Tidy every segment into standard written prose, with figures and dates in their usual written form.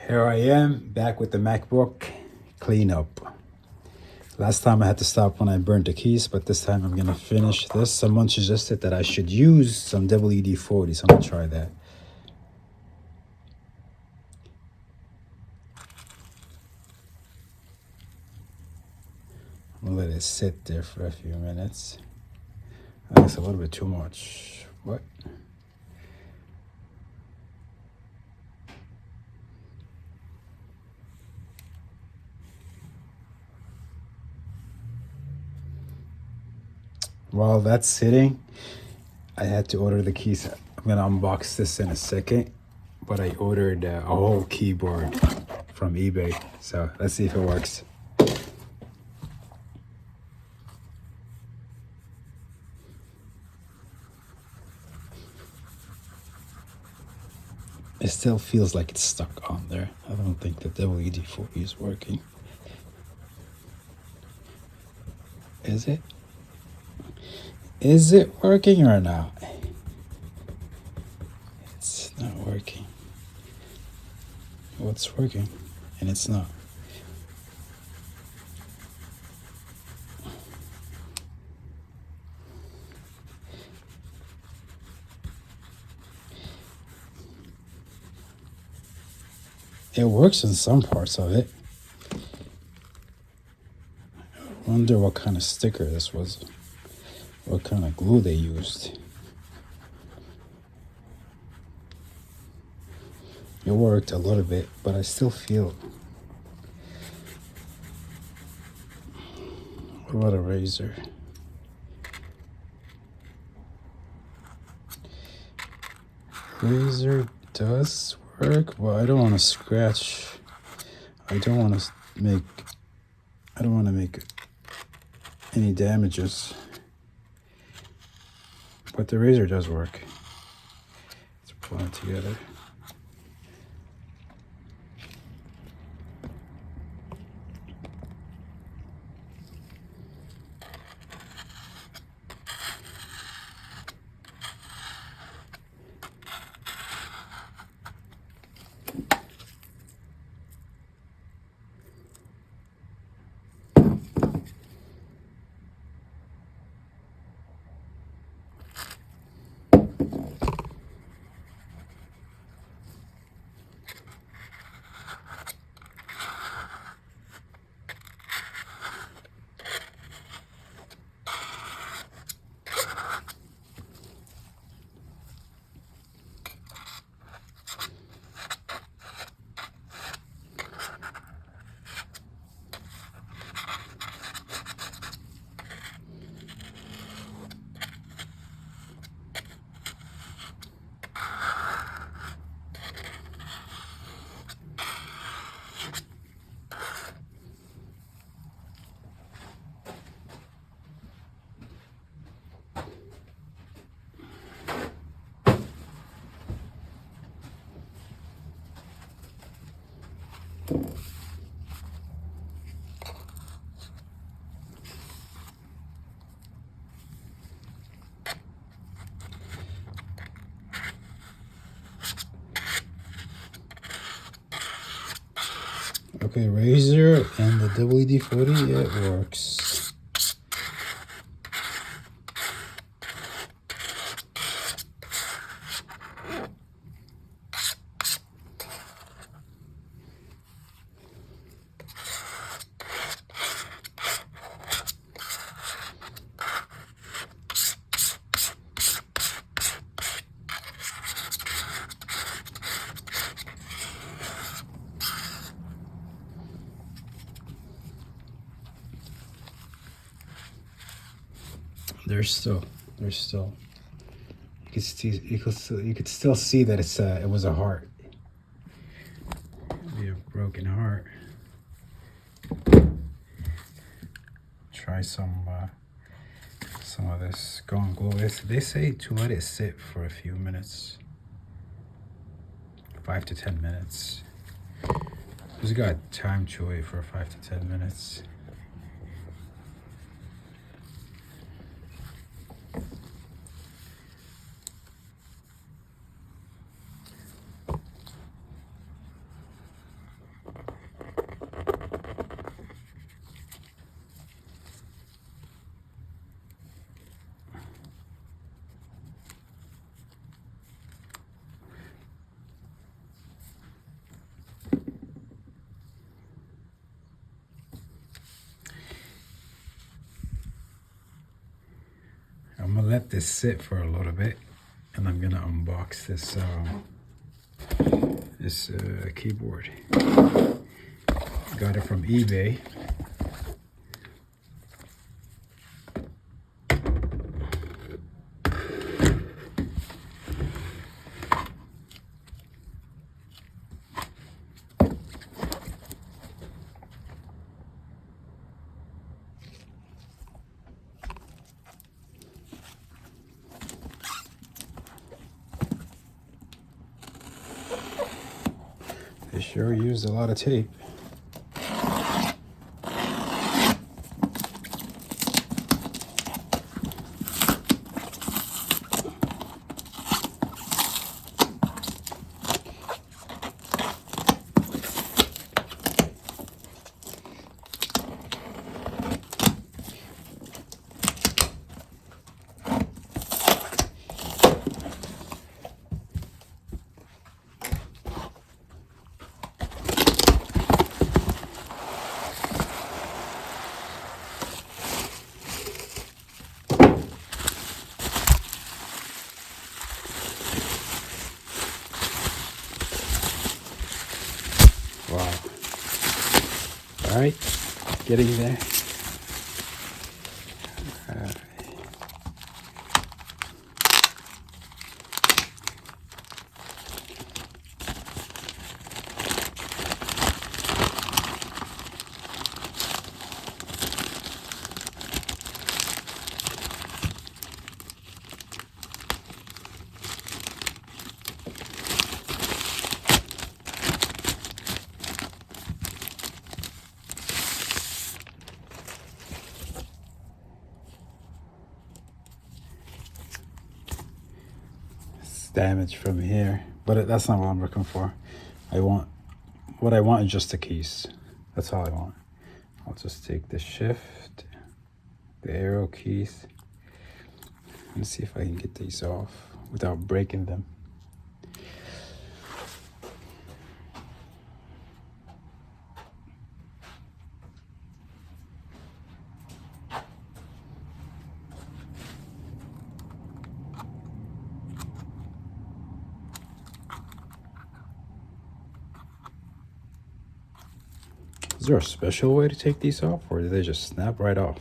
Here I am back with the MacBook cleanup. Last time I had to stop when I burnt the keys, but this time I'm gonna finish this. Someone suggested that I should use some WD-40, so I'm gonna try that. I'm gonna let it sit there for a few minutes. I think it's a little bit too much. What? While that's sitting, I had to order the keys. I'm gonna unbox this in a second, but I ordered a whole keyboard from eBay. So let's see if it works. It still feels like it's stuck on there. I don't think the WD-40 is working. Is it? Is it working or not? It's not working. Well, it's working, and it's not. It works in some parts of it. I wonder what kind of sticker this was. What kind of glue they used. It worked a little bit, but I still feel. What about a razor? Razor does work, but I don't want to scratch. I don't want to make any damages. But the razor does work. Let's pull it together. Okay, razor and the WD-40, it works. There's still. You could still see that it was a heart. Maybe a broken heart. Try some of this gone glue. They say to let it sit for a few minutes, 5 to 10 minutes. Who's got time to wait for 5 to 10 minutes? let this sit for a little bit, and I'm gonna unbox this keyboard. Got it from eBay. They sure used a lot of tape. Wow. All right, getting there. Damage from here, but that's not what I'm looking for. What I want is just the keys. That's all I want. I'll just take the shift, the arrow keys, and see if I can get these off without breaking them. Is there a special way to take these off, or do they just snap right off?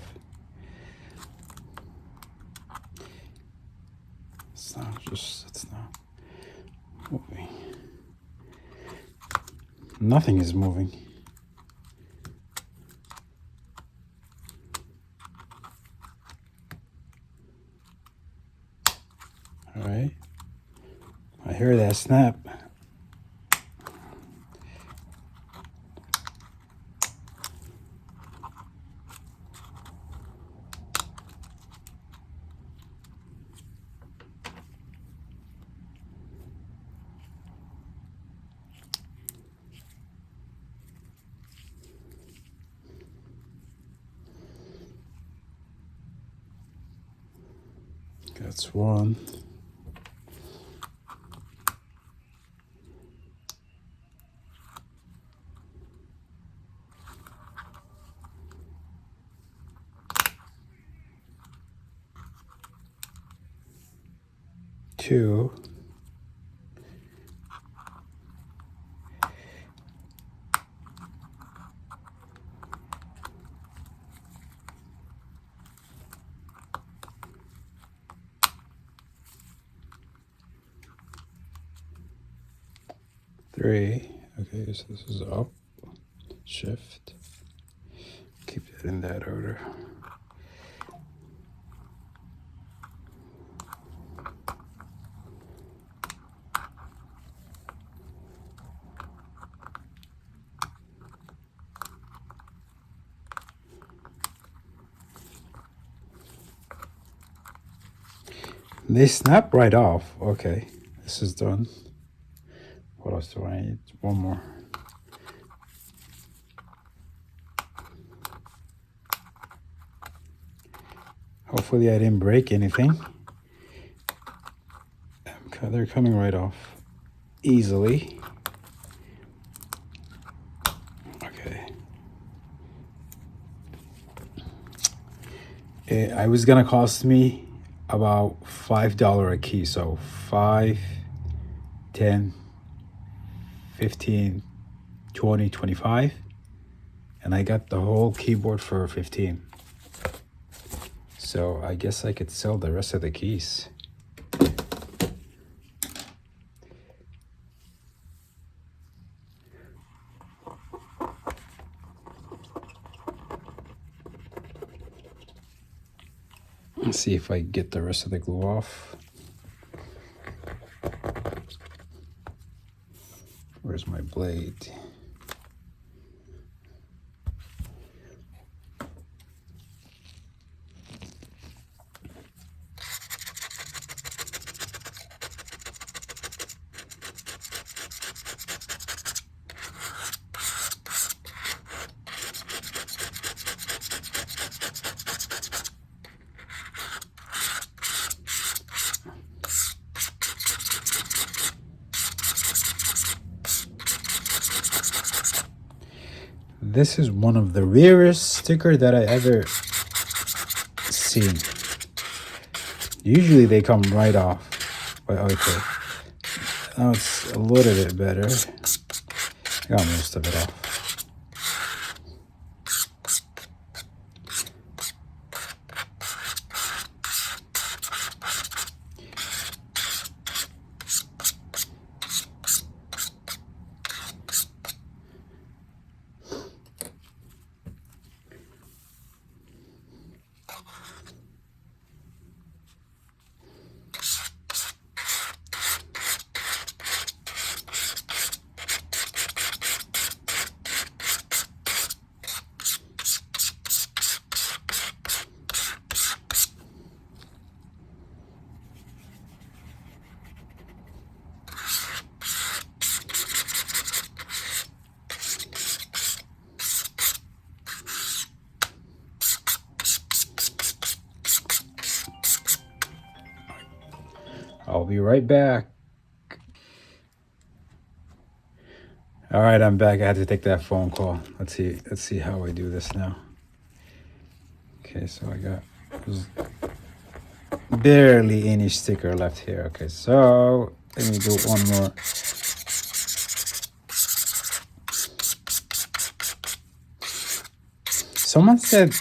It's not moving. Nothing is moving. All right. I hear that snap. That's one. Two. Three. Okay, so this is up. Shift. Keep it in that order. They snap right off. Okay, this is done. What else do I need? One more. Hopefully I didn't break anything. Okay, they're coming right off easily. Okay. It was gonna cost me about $5 a key. So 5, 10, 15, 20, 25. And I got the whole keyboard for 15. So I guess I could sell the rest of the keys. Let's see if I get the rest of the glue off. Where's my blade? This is one of the rarest sticker that I ever seen. Usually they come right off. But okay. Now it's a little bit better. I got most of it off. I'll be right back. All right, I'm back. I had to take that phone call. Let's see how I do this now. Okay, so I got barely any sticker left here. Okay, so let me do one more. Someone said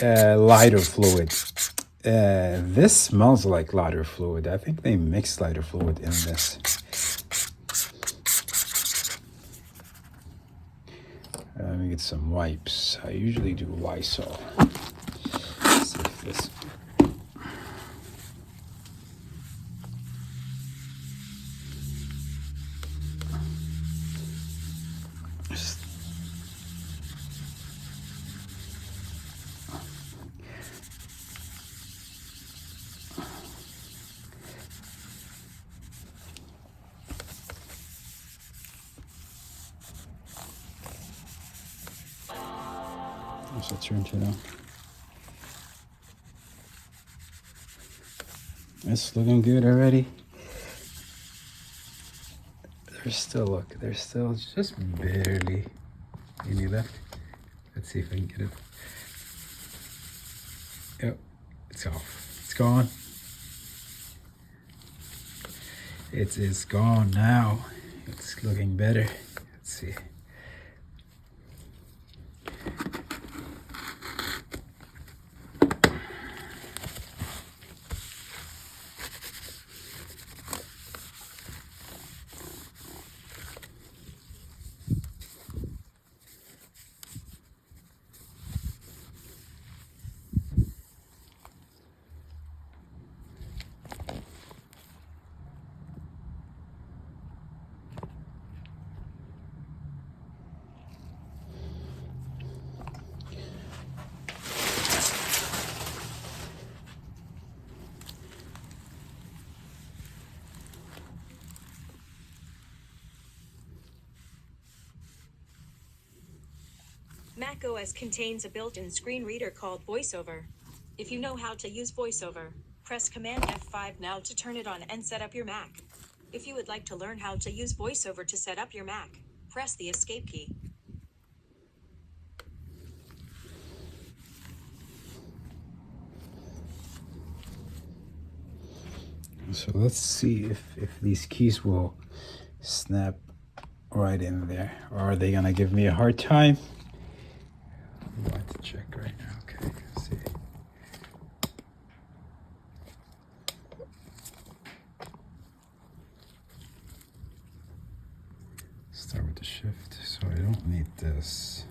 lighter fluid. This smells like lighter fluid. I think they mixed lighter fluid in this. Let me get some wipes. I usually do Lysol. Let's see if this. Let's turn it on. It's looking good already. There's still just barely any left. Let's see if I can get it. Yep, it's off. It's gone. It is gone now. It's looking better. Let's see. macOS contains a built-in screen reader called VoiceOver. If you know how to use VoiceOver, press Command F5 now to turn it on and set up your Mac. If you would like to learn how to use VoiceOver to set up your Mac, press the Escape key. So let's see if these keys will snap right in there, or are they gonna give me a hard time? I'm going to check right now. Okay, let's see. Start with the shift, so I don't need this.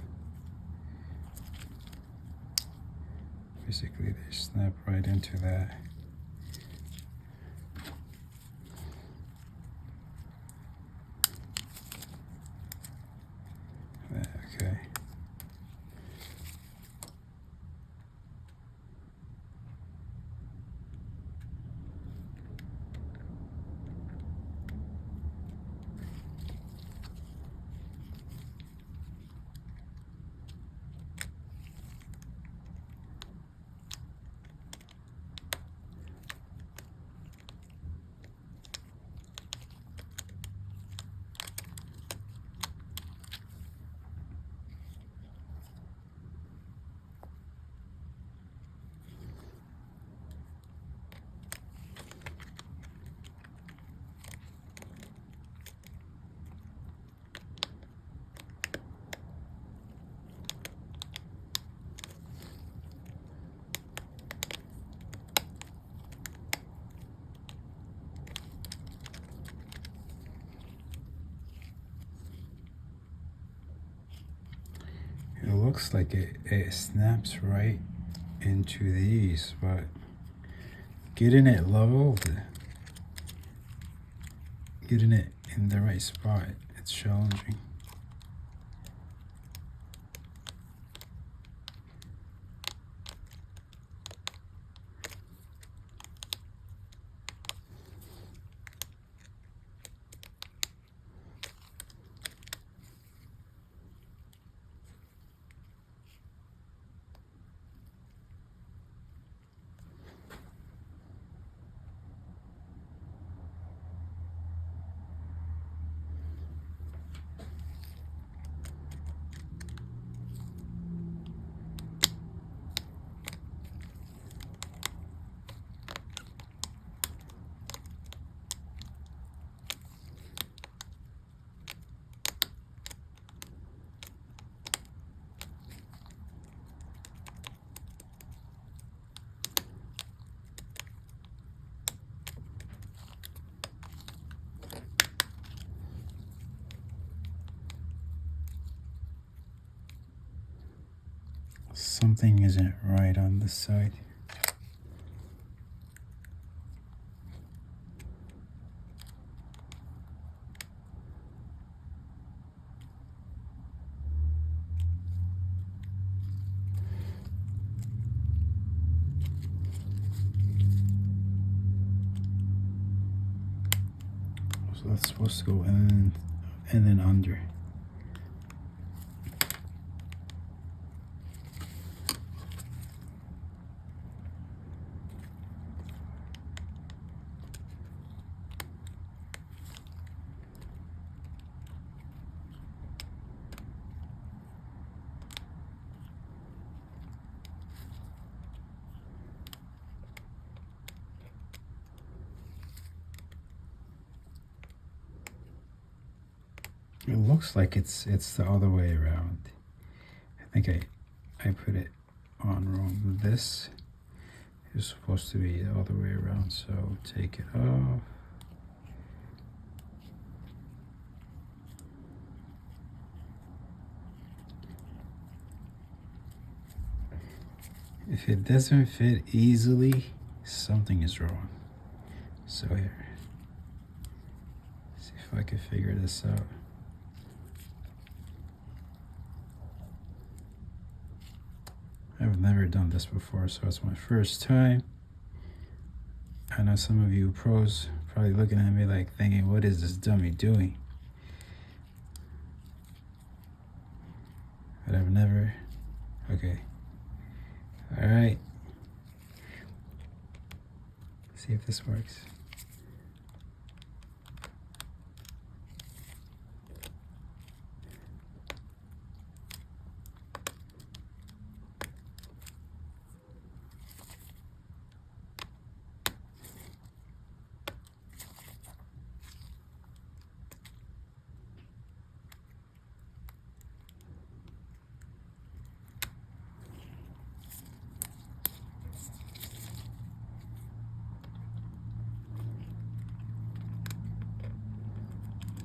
Basically, they snap right into that. Okay. It looks like it snaps right into these, but getting it leveled, getting it in the right spot, it's challenging. Something isn't right on this side. So that's supposed to go in and then under. It looks like it's the other way around. I think I put it on wrong. This is supposed to be the other way around, so take it off. If it doesn't fit easily, something is wrong. So here, see if I can figure this out. I've never done this before, so it's my first time. I know some of you pros probably looking at me like thinking, what is this dummy doing? But I've never, okay. All right. See if this works.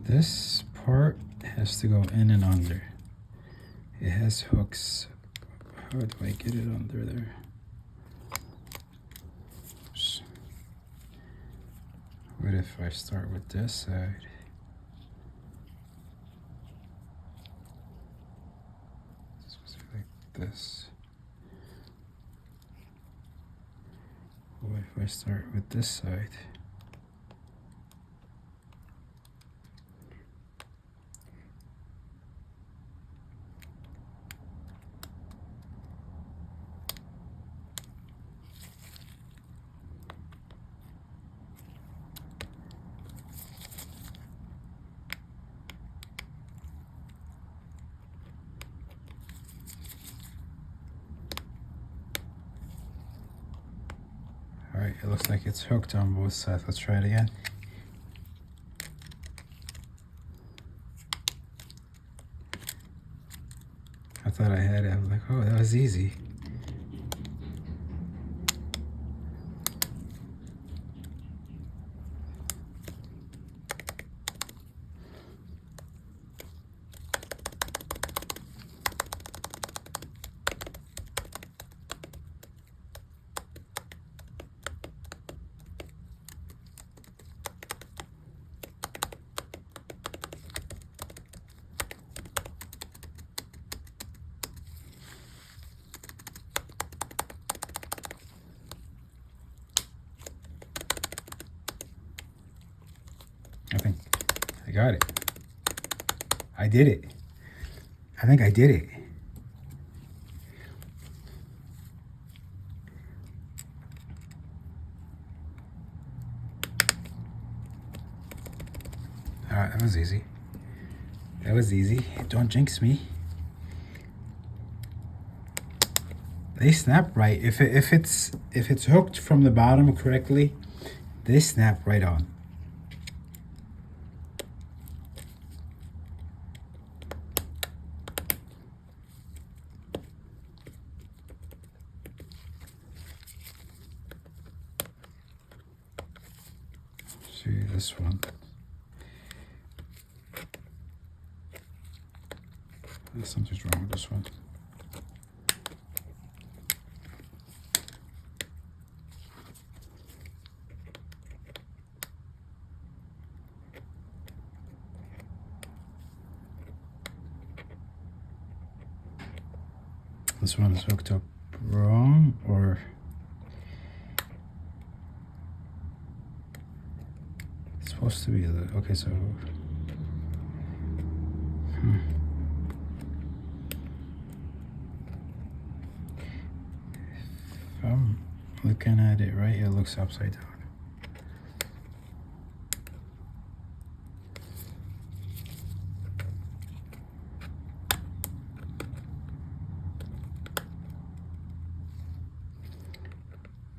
This part has to go in and under. It has hooks. How do I get it under there? Oops. What if I start with this side? Like this. What if I start with this side? All right, it looks like it's hooked on both sides. Let's try it again. I thought I had it. I was like, oh, that was easy. I think I got it. I did it. I think I did it. All right, that was easy. That was easy. Don't jinx me. They snap right. If it's hooked from the bottom correctly, they snap right on. See this one. Something's wrong with this one. This one is hooked up wrong, or it's supposed to be the, okay, so if I'm looking at it right, it looks upside down.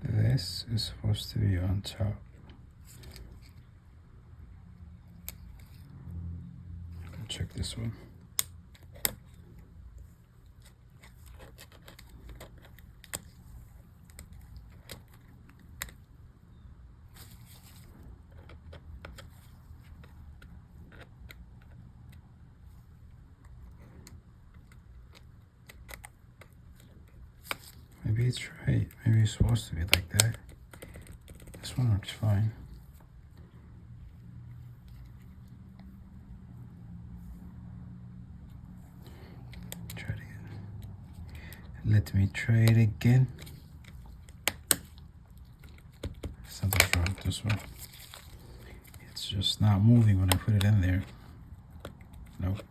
This is supposed to be on top. Check this one. Maybe it's right. Maybe it's supposed to be like that. This one works fine. Try it again. Let me try it again. Something's wrong with this one. It's just not moving when I put it in there. Nope.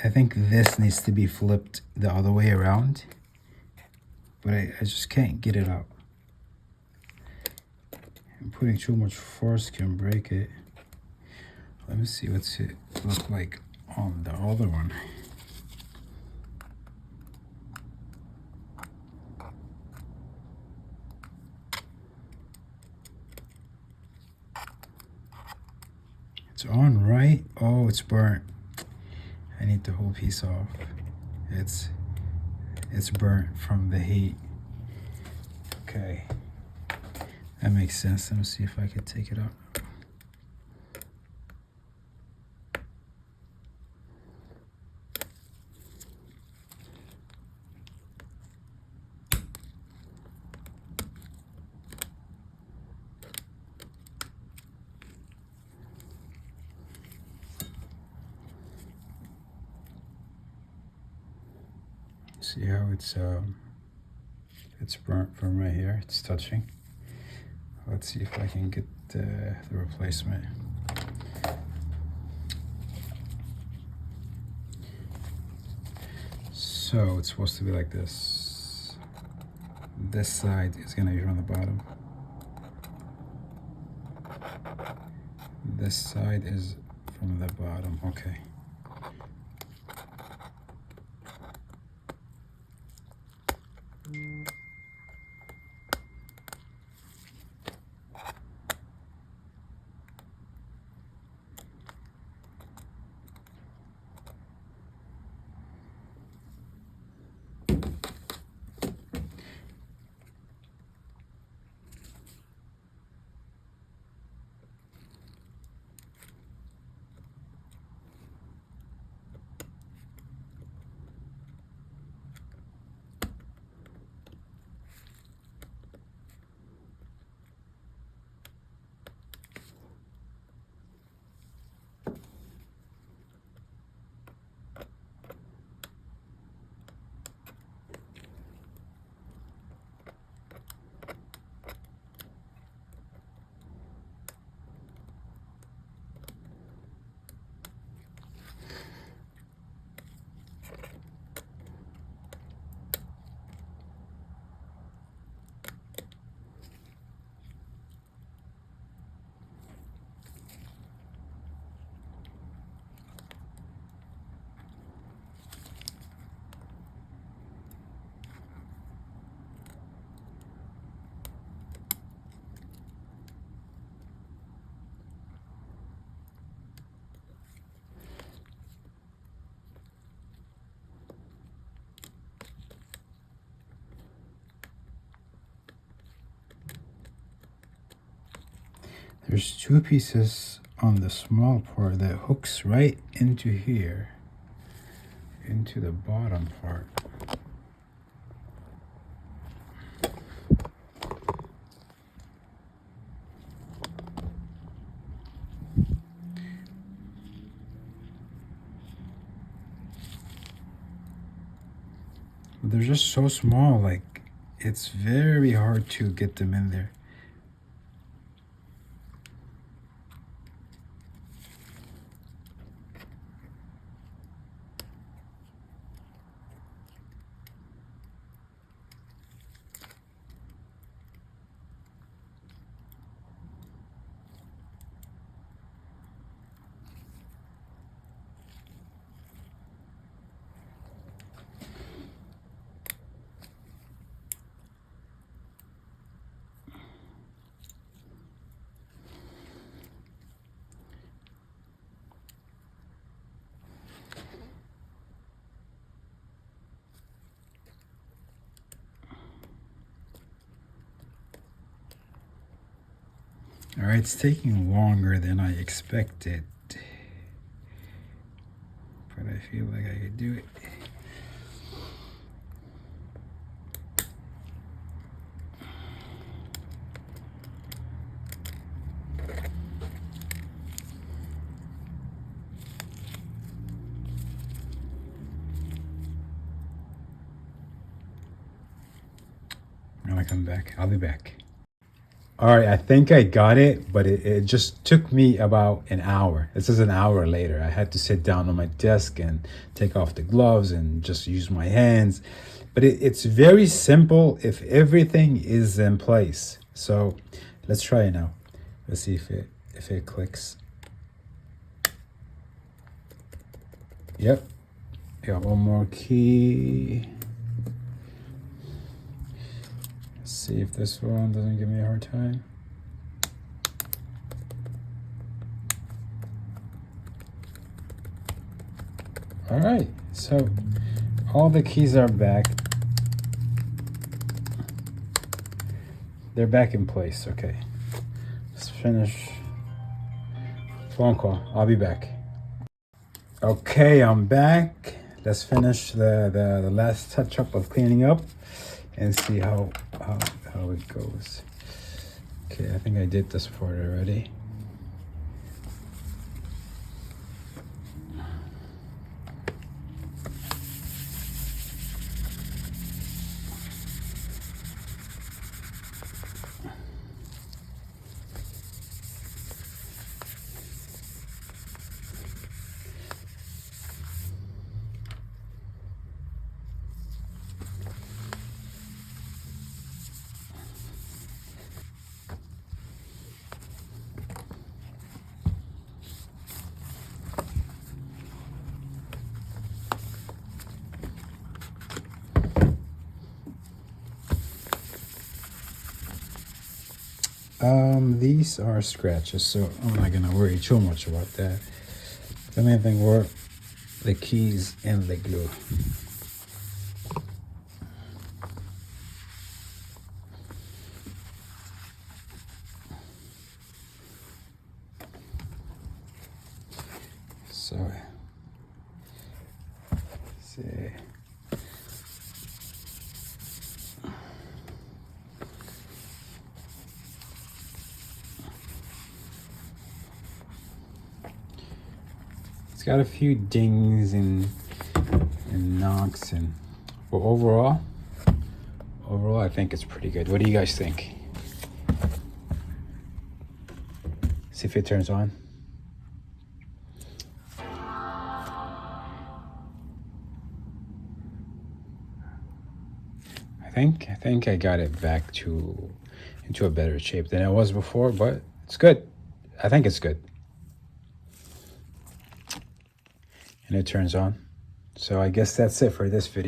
I think this needs to be flipped the other way around, but I just can't get it out. And putting too much force can break it. Let me see what's it look like on the other one. It's on, right? Oh, it's burnt. I need the whole piece off. It's burnt from the heat. Okay, that makes sense. Let me see if I could take it out. See how it's burnt from right here. It's touching. Let's see if I can get the replacement. So it's supposed to be like this. This side is gonna be from the bottom. This side is from the bottom. Okay. There's two pieces on the small part that hooks right into here, into the bottom part. But they're just so small, like it's very hard to get them in there. All right, it's taking longer than I expected, but I feel like I could do it. I'm gonna come back. I'll be back. All right, I think I got it, but it just took me about an hour. This is an hour later. I had to sit down on my desk and take off the gloves and just use my hands. But it's very simple if everything is in place. So let's try it now. Let's see if it clicks. Yep. Got one more key. See if this one doesn't give me a hard time. All right, so all the keys are back. They're back in place. Okay, let's finish. Phone call. I'll be back. Okay, I'm back. Let's finish the last touch up of cleaning up and see how it goes. Okay, I think I did this part already. These are scratches, so I'm not gonna worry too much about that. The main thing were the keys and the glue. So, let's see. Got a few dings and knocks, but overall I think it's pretty good. What do you guys think? See if it turns on. I think I got it back into a better shape than it was before, but it's good. I think it's good. And it turns on. So I guess that's it for this video.